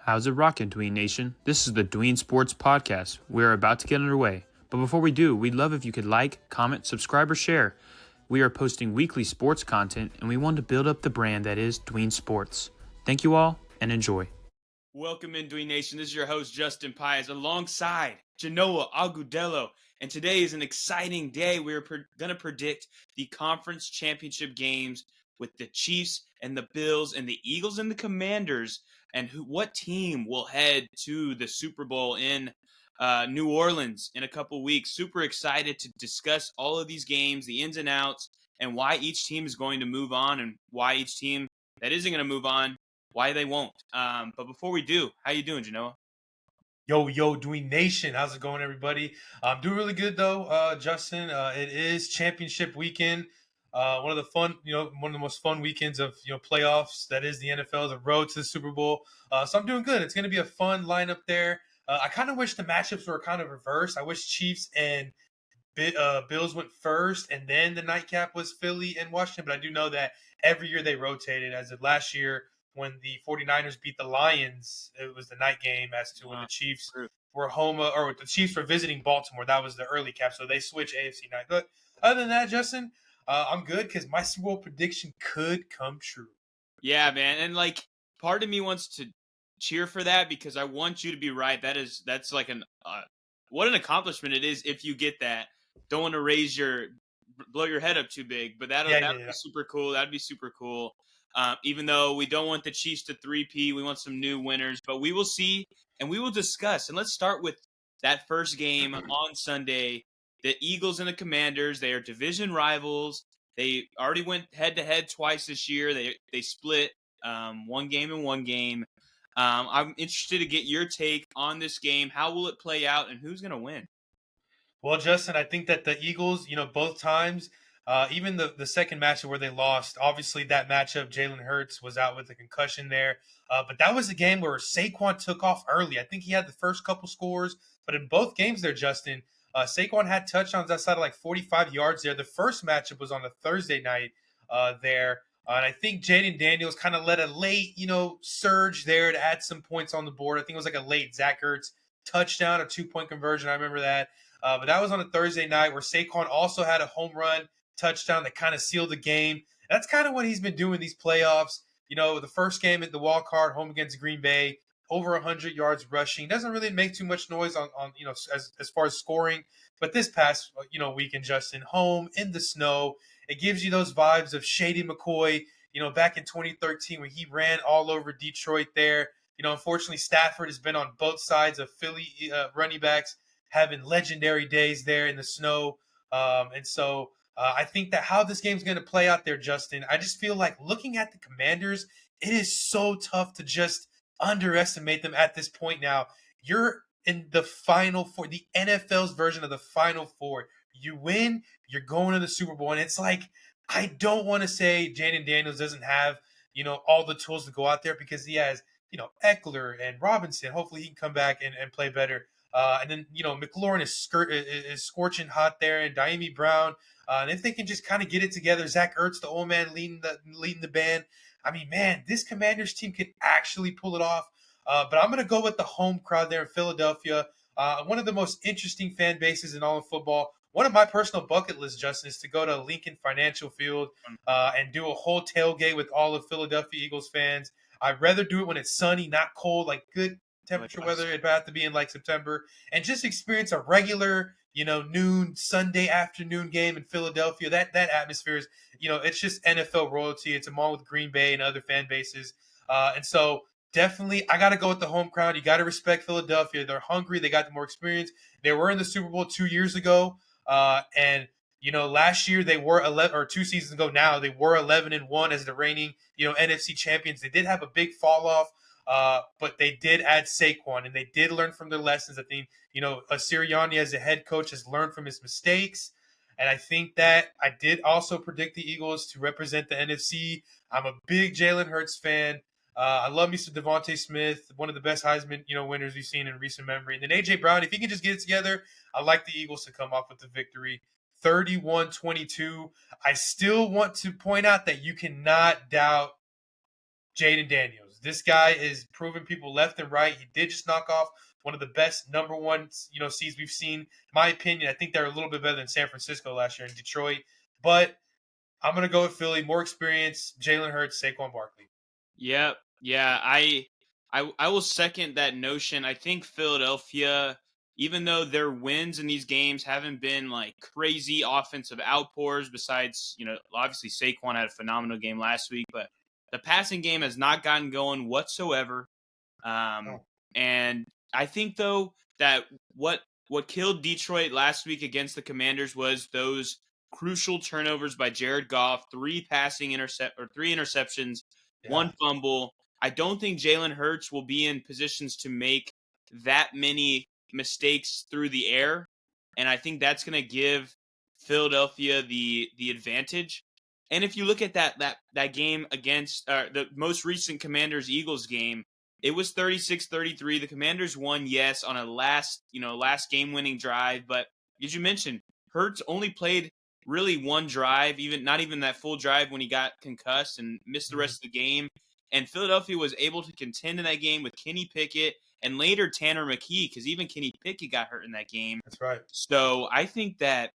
How's it rockin', Dween Nation? This is the Dween Sports Podcast. We're about to get underway. But before we do, we'd love if you could like, comment, subscribe, or share. We are posting weekly sports content, and we want to build up the brand that is Dween Sports. Thank you all, and enjoy. Welcome in, Dween Nation. This is your host, Justin Pies, alongside Genoa Agudelo. And today is an exciting day. We're going to predict the conference championship games with the Chiefs and the Bills and the Eagles and the Commanders, and what team will head to the Super Bowl in New Orleans in a couple weeks. Super excited to discuss all of these games, the ins and outs, and why each team is going to move on and why each team that isn't going to move on, why they won't. But before we do, how you doing, Genoa? Yo, Dween Nation. How's it going, everybody? I'm doing really good, though, Justin. It is championship weekend. One of the most fun weekends of, playoffs. That is the NFL, the road to the Super Bowl. So I'm doing good. It's going to be a fun lineup there. I kind of wish the matchups were kind of reversed. I wish Chiefs and Bills went first, and then the nightcap was Philly and Washington. But I do know that every year they rotated. As of last year, when the 49ers beat the Lions, it was the night game as to when the Chiefs were home, or the Chiefs were visiting Baltimore. That was the early cap, so they switched AFC night. But other than that, Justin, I'm good because my Super Bowl prediction could come true. Yeah, man, and part of me wants to cheer for that because I want you to be right. That's like what an accomplishment it is if you get that. Don't want to blow your head up too big, but that'd be super cool. That'd be super cool. Even though we don't want the Chiefs to 3P, we want some new winners. But we will see, and we will discuss. And let's start with that first game on Sunday. The Eagles and the Commanders, they are division rivals. They already went head-to-head twice this year. They split one game and one game. I'm interested to get your take on this game. How will it play out, and who's going to win? Well, Justin, I think that the Eagles, both times, even the second matchup where they lost, obviously that matchup, Jalen Hurts was out with a concussion there. But that was a game where Saquon took off early. I think he had the first couple scores, but in both games there, Justin, Saquon had touchdowns outside of like 45 yards there. The first matchup was on a Thursday night there. And I think Jaden Daniels kind of led a late, surge there to add some points on the board. I think it was like a late Zach Ertz touchdown, a 2-point conversion. I remember that. But that was on a Thursday night where Saquon also had a home run touchdown that kind of sealed the game. That's kind of what he's been doing these playoffs. The first game at the wild card, home against Green Bay, over 100 yards rushing. Doesn't really make too much noise on as far as scoring. But this past weekend, Justin, home in the snow, it gives you those vibes of Shady McCoy. Back in 2013 when he ran all over Detroit there. Unfortunately, Stafford has been on both sides of Philly running backs, having legendary days there in the snow. And so I think that how this game's going to play out there, Justin, I just feel like looking at the Commanders, it is so tough to just underestimate them at this point now. You're in the Final Four, the NFL's version of the Final Four. You win, you're going to the Super Bowl. And it's like, I don't want to say Jaden Daniels doesn't have, all the tools to go out there because he has, Eckler and Robinson. Hopefully he can come back and play better. And then, McLaurin is scorching hot there, and Diami Brown. And if they can just kind of get it together, Zach Ertz, the old man, leading the band. I mean, man, this Commanders team could actually pull it off. But I'm going to go with the home crowd there in Philadelphia. One of the most interesting fan bases in all of football. One of my personal bucket lists, Justin, is to go to Lincoln Financial Field and do a whole tailgate with all of Philadelphia Eagles fans. I'd rather do it when it's sunny, not cold, like good temperature weather. It'd have to be in like September, and just experience a regular, noon Sunday afternoon game in Philadelphia. That atmosphere is, it's just NFL royalty. It's along with Green Bay and other fan bases, and so definitely I got to go with the home crowd. You got to respect Philadelphia. They're hungry. They got the more experience. They were in the Super Bowl 2 years ago, and last year they were 11, or 2 seasons ago now they were 11-1 as the reigning, NFC champions. They did have a big fall off. But they did add Saquon, and they did learn from their lessons. I think, Sirianni as a head coach has learned from his mistakes. And I think that I did also predict the Eagles to represent the NFC. I'm a big Jalen Hurts fan. I love Mr. Devontae Smith, one of the best Heisman, winners we've seen in recent memory. And then A.J. Brown, if he can just get it together, I like the Eagles to come off with the victory. 31-22. I still want to point out that you cannot doubt Jaden Daniels. This guy is proving people left and right. He did just knock off one of the best number one, seeds we've seen. In my opinion, I think they're a little bit better than San Francisco last year in Detroit. But I'm going to go with Philly. More experience, Jalen Hurts, Saquon Barkley. Yep. Yeah, I will second that notion. I think Philadelphia, even though their wins in these games haven't been like crazy offensive outpours, besides, obviously Saquon had a phenomenal game last week, but the passing game has not gotten going whatsoever. And I think though that what killed Detroit last week against the Commanders was those crucial turnovers by Jared Goff, three interceptions, one fumble. I don't think Jalen Hurts will be in positions to make that many mistakes through the air, and I think that's going to give Philadelphia the advantage. And if you look at that game against the most recent Commanders-Eagles game, it was 36-33. The Commanders won, yes, on a last game-winning drive, but as you mentioned, Hurts only played really one drive, not even that full drive when he got concussed and missed the rest of the game. And Philadelphia was able to contend in that game with Kenny Pickett and later Tanner McKee, because even Kenny Pickett got hurt in that game. That's right. So I think that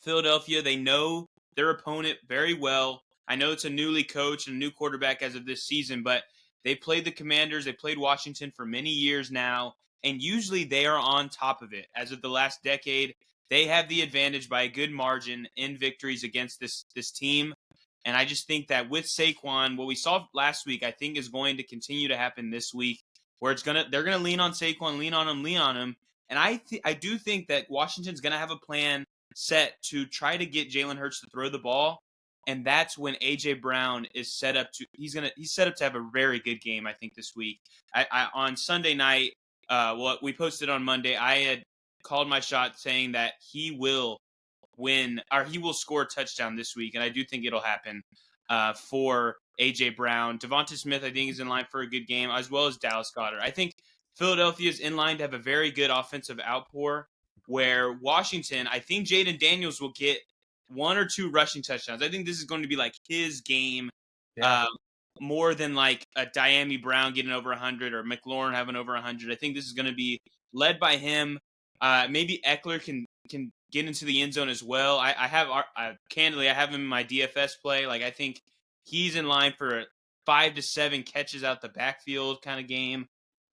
Philadelphia, they know their opponent very well. I know it's a newly coached and a new quarterback as of this season, but they played the Commanders, they played Washington for many years now, and usually they are on top of it. As of the last decade, they have the advantage by a good margin in victories against this team. And I just think that with Saquon, what we saw last week, I think is going to continue to happen this week, where they're gonna lean on Saquon, lean on him. And I do think that Washington's gonna have a plan set to try to get Jalen Hurts to throw the ball, and that's when AJ Brown is set up to he's set up to have a very good game, I think, this week. I on Sunday night, what we posted on Monday, I had called my shot saying that he will score a touchdown this week, and I do think it'll happen for AJ Brown. Devonta Smith, I think, is in line for a good game, as well as Dallas Goedert. I think Philadelphia is in line to have a very good offensive outpour, where Washington, I think Jaden Daniels will get one or two rushing touchdowns. I think this is going to be like his game, more than like a Dyami Brown getting over 100 or McLaurin having over 100. I think this is going to be led by him. Maybe Eckler can get into the end zone as well. I have him in my DFS play. Like, I think he's in line for a 5 to 7 catches out the backfield kind of game,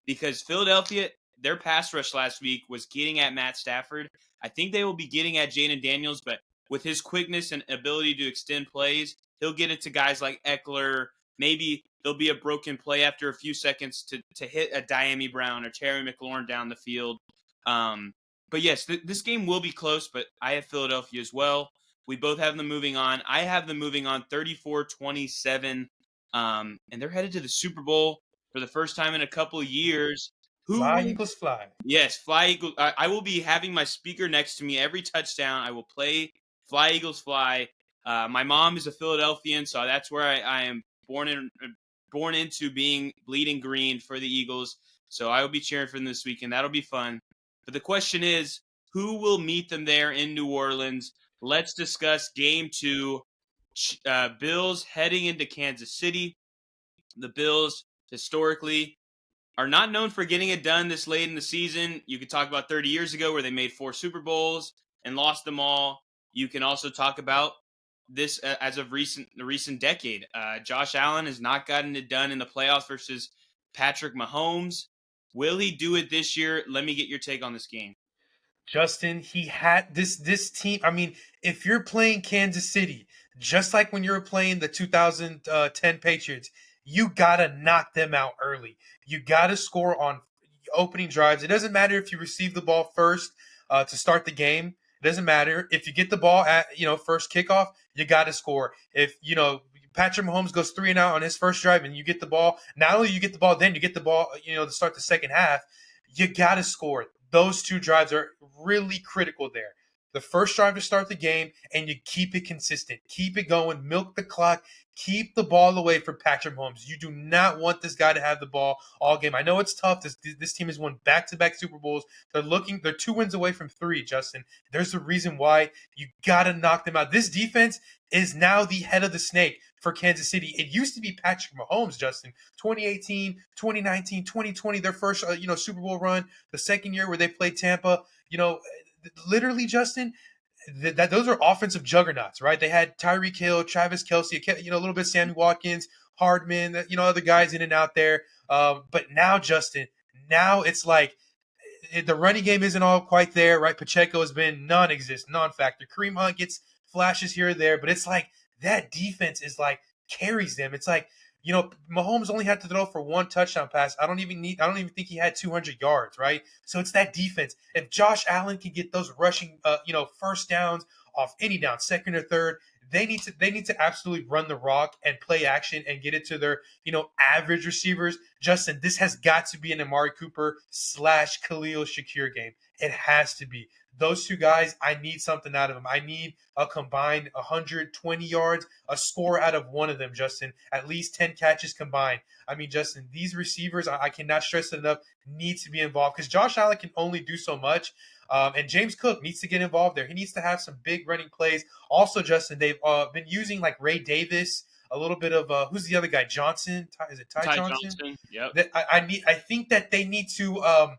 because Philadelphia, their pass rush last week was getting at Matt Stafford. I think they will be getting at Jaden Daniels, but with his quickness and ability to extend plays, he'll get it to guys like Eckler. Maybe there'll be a broken play after a few seconds to hit a Dyami Brown or Terry McLaurin down the field. But yes, this game will be close, but I have Philadelphia as well. We both have them moving on. I have them moving on 34-27, and they're headed to the Super Bowl for the first time in a couple of years. Fly, Eagles, fly. Yes, Fly, Eagles. I will be having my speaker next to me every touchdown. I will play Fly, Eagles, fly. My mom is a Philadelphian, so that's where I am born into being bleeding green for the Eagles. So I will be cheering for them this weekend. That'll be fun. But the question is, who will meet them there in New Orleans? Let's discuss Game 2. Bills heading into Kansas City. The Bills, historically, are not known for getting it done this late in the season. You could talk about 30 years ago where they made 4 Super Bowls and lost them all. You can also talk about this as of the recent decade. Josh Allen has not gotten it done in the playoffs versus Patrick Mahomes. Will he do it this year? Let me get your take on this game. Justin, he had this team. I mean, if you're playing Kansas City, just like when you were playing the 2010 Patriots, you got to knock them out early. You got to score on opening drives. It doesn't matter if you receive the ball first to start the game. It doesn't matter. If you get the ball at, first kickoff, you got to score. If, Patrick Mahomes goes 3-and-out on his first drive and you get the ball, not only you get the ball, then you get the ball, to start the second half, you got to score. Those 2 drives are really critical there. The first drive to start the game, and you keep it consistent. Keep it going. Milk the clock. Keep the ball away from Patrick Mahomes. You do not want this guy to have the ball all game. I know it's tough. This team has won back-to-back Super Bowls. They're 2 wins away from 3, Justin. There's a reason why you got to knock them out. This defense is now the head of the snake. for Kansas City. It used to be Patrick Mahomes, Justin. 2018, 2019, 2020, their first Super Bowl run. The second year where they played Tampa. Literally, Justin, that those are offensive juggernauts, right? They had Tyreek Hill, Travis Kelce, a little bit Sammy Watkins, Hardman, other guys in and out there. But now, Justin, now it's like the running game isn't all quite there, right? Pacheco has been non-existent, non-factor. Kareem Hunt gets flashes here or there, but it's like that defense is like carries them. It's like, Mahomes only had to throw for one touchdown pass. I don't even think he had 200 yards, right? So it's that defense. If Josh Allen can get those rushing, first downs off any down, second or third, they need to absolutely run the rock and play action and get it to their, average receivers. Justin, this has got to be an Amari Cooper / Khalil Shakir game. It has to be. Those two guys, I need something out of them. I need a combined 120 yards, a score out of one of them, Justin. At least 10 catches combined. I mean, Justin, these receivers, I cannot stress it enough, need to be involved because Josh Allen can only do so much. And James Cook needs to get involved there. He needs to have some big running plays. Also, Justin, they've been using like Ray Davis, a little bit of who's the other guy? Johnson? Is it Ty Johnson? Yep. I think that they need to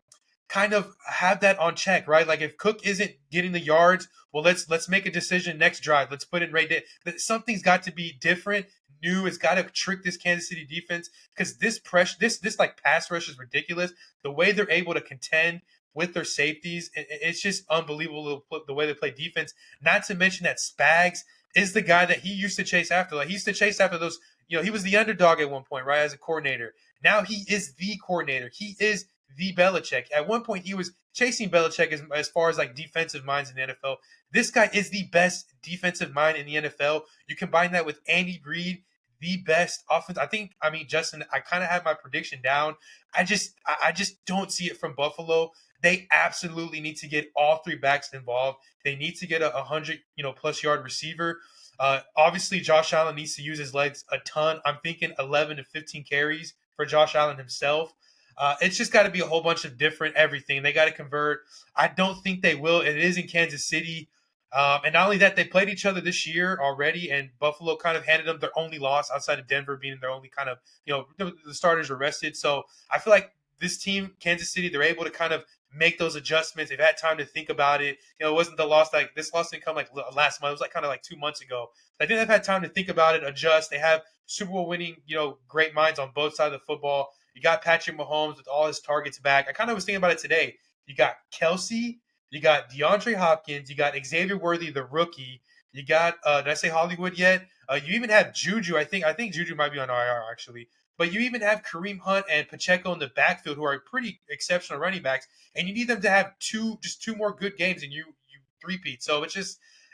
kind of have that on check, right? Like if Cook isn't getting the yards, well, let's make a decision next drive. Let's put in Ray Davis. Something's got to be different, new. It's got to trick this Kansas City defense because this pressure, this like pass rush is ridiculous. The way they're able to contend with their safeties, it's just unbelievable the way they play defense. Not to mention that Spags is the guy that he used to chase after. Like he used to chase after those, he was the underdog at one point, right, as a coordinator. Now he is the coordinator. He is the Belichick. At one point, he was chasing Belichick as far as like defensive minds in the NFL. This guy is the best defensive mind in the NFL. You combine that with Andy Reid, the best offense. Justin, I kind of have my prediction down. I just don't see it from Buffalo. They absolutely need to get all three backs involved. They need to get a 100, plus yard receiver. Obviously, Josh Allen needs to use his legs a ton. I'm thinking 11 to 15 carries for Josh Allen himself. It's just got to be a whole bunch of different everything. They got to convert. I don't think they will. It is in Kansas City. And not only that, they played each other this year already, and Buffalo kind of handed them their only loss outside of Denver being their only kind of, the starters were rested. So I feel like this team, Kansas City, they're able to kind of make those adjustments. They've had time to think about it. It wasn't the loss like this loss didn't come like last month. It was like kind of like 2 months ago. I think they've had time to think about it, adjust. They have Super Bowl winning, great minds on both sides of the football. You got Patrick Mahomes with all his targets back. I kind of was thinking about it today. You got Kelce, you got DeAndre Hopkins, you got Xavier Worthy, the rookie. You got did I say Hollywood yet? You even have Juju. I think Juju might be on IR actually. But you even have Kareem Hunt and Pacheco in the backfield, who are pretty exceptional running backs, and you need them to have two more good games, and you three-peat. So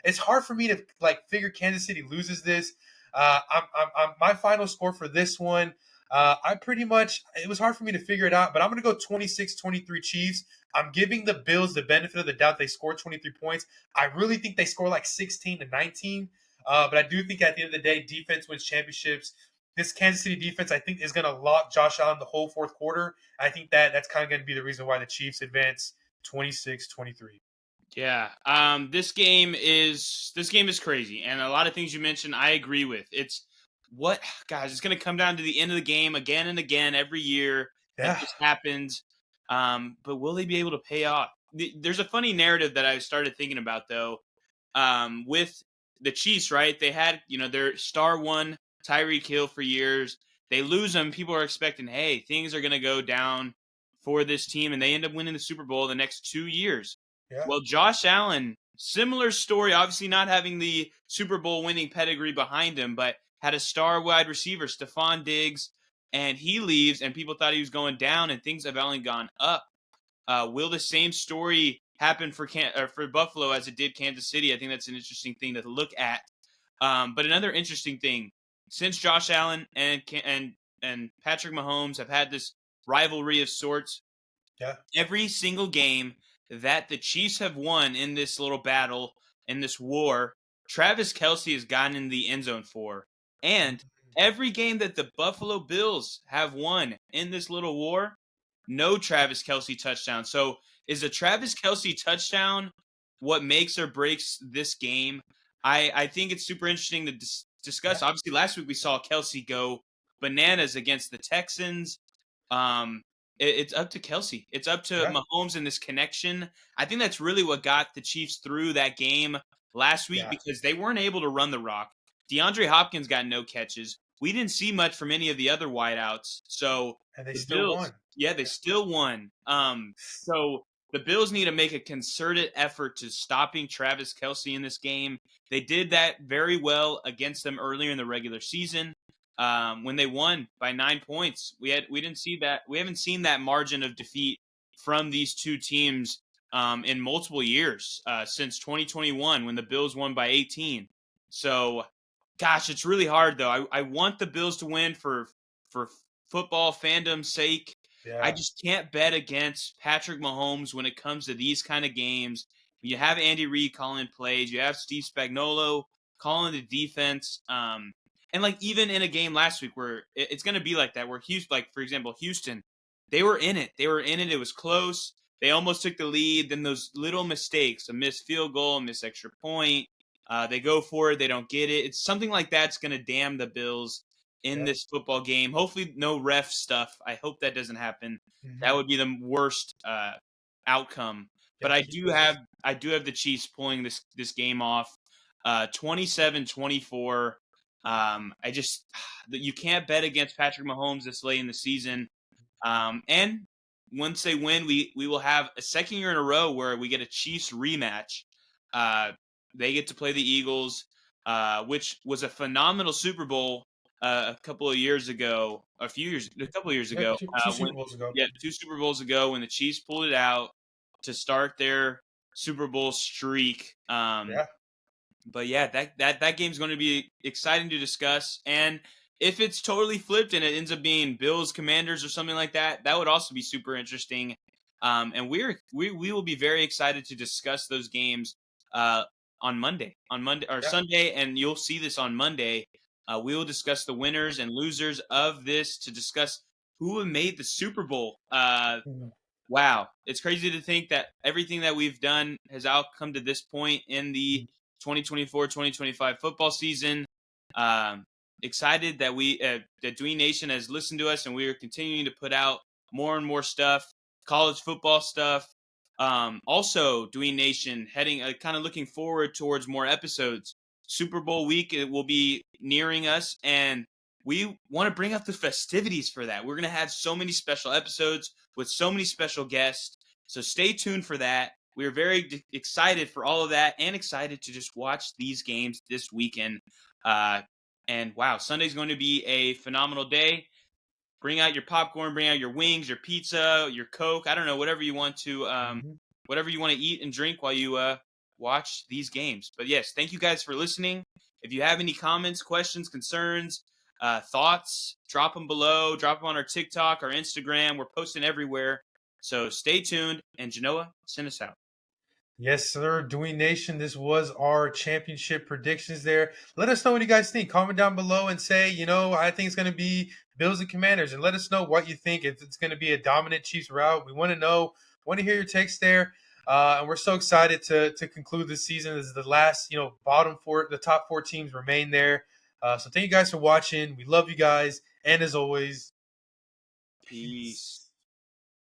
it's hard for me to like figure Kansas City loses this. I'm my final score for this one. It was hard for me to figure it out, but I'm going to go 26-23 Chiefs. I'm giving the Bills the benefit of the doubt. They scored 23 points. I really think they score like 16-19. But I do think at the end of the day, defense wins championships. This Kansas City defense, I think, is going to lock Josh Allen the whole fourth quarter. I think that's kind of going to be the reason why the Chiefs advance 26-23. Yeah. This game is crazy, and a lot of things you mentioned, I agree with. It's going to come down to the end of the game again and again every year. Yeah. That just happens. But will they be able to pay off? There's a funny narrative that I started thinking about though. With the Chiefs, right? They had, their star one, Tyreek Hill, for years. They lose him. People are expecting, hey, things are going to go down for this team, and they end up winning the Super Bowl the next 2 years. Yeah. Well, Josh Allen, similar story, obviously not having the Super Bowl winning pedigree behind him, but had a star wide receiver, Stephon Diggs, and he leaves, and people thought he was going down, and things have only gone up. Will the same story happen for Buffalo as it did Kansas City? I think that's an interesting thing to look at. But another interesting thing, since Josh Allen and Patrick Mahomes have had this rivalry of sorts, yeah, every single game that the Chiefs have won in this little battle, in this war, Travis Kelce has gotten in the end zone for. And every game that the Buffalo Bills have won in this little war, no Travis Kelce touchdown. So is a Travis Kelce touchdown what makes or breaks this game? I think it's super interesting discuss. Obviously, last week we saw Kelsey go bananas against the Texans. It's up to Kelsey. It's up to Mahomes and this connection. I think that's really what got the Chiefs through that game last week because they weren't able to run the rock. DeAndre Hopkins got no catches. We didn't see much from any of the other wideouts. So and they the still Bills, won. Yeah, they still won. So the Bills need to make a concerted effort to stopping Travis Kelsey in this game. They did that very well against them earlier in the regular season. When they won by 9 points, we didn't see that. We haven't seen that margin of defeat from these two teams in multiple years since 2021 when the Bills won by 18. So, gosh, it's really hard though. I want the Bills to win for football fandom's sake. Yeah. I just can't bet against Patrick Mahomes when it comes to these kind of games. You have Andy Reid calling plays. You have Steve Spagnuolo calling the defense. And like even in a game last week where it's going to be like that, where Houston, like for example, Houston, they were in it. It was close. They almost took the lead. Then those little mistakes, a missed field goal, a missed extra point, they go for it. They don't get it. It's something like that's going to damn the Bills in this football game. Hopefully no ref stuff. I hope that doesn't happen. Mm-hmm. That would be the worst outcome. But I do have the Chiefs pulling this game off 27-24. You can't bet against Patrick Mahomes this late in the season. And once they win, we will have a second year in a row where we get a Chiefs rematch. They get to play the Eagles, which was a phenomenal Super Bowl a couple of years ago. A couple of years ago. Two Super Bowls ago. Yeah, 2 Super Bowls ago when the Chiefs pulled it out to start their Super Bowl streak. But yeah, that game's going to be exciting to discuss. And if it's totally flipped and it ends up being Bills Commanders or something like that, that would also be super interesting. And we will be very excited to discuss those games on Monday or Sunday, and you'll see this on Monday. We will discuss the winners and losers of this to discuss who made the Super Bowl. Wow, it's crazy to think that everything that we've done has come to this point in the 2024-2025 football season. Excited that that Dween Nation has listened to us, and we are continuing to put out more and more stuff, college football stuff. Also, Dween Nation heading, kind of looking forward towards more episodes. Super Bowl week, it will be nearing us, and we want to bring up the festivities for that. We're going to have so many special episodes with so many special guests. So stay tuned for that. We are very excited for all of that and excited to just watch these games this weekend. And wow, Sunday's going to be a phenomenal day. Bring out your popcorn, bring out your wings, your pizza, your Coke. I don't know, whatever you want to eat and drink while you watch these games. But yes, thank you guys for listening. If you have any comments, questions, concerns, thoughts, drop them below. Drop them on our TikTok, our Instagram. We're posting everywhere. So stay tuned. And Genoa, send us out. Yes, sir. Dween Nation, this was our championship predictions there. Let us know what you guys think. Comment down below and say, I think it's going to be Bills and Commanders. And let us know what you think. If it's going to be a dominant Chiefs route, we want to know. Want to hear your takes there. And we're so excited to conclude this season. This is the last, the top 4 teams remain there. So thank you guys for watching. We love you guys. And as always, peace.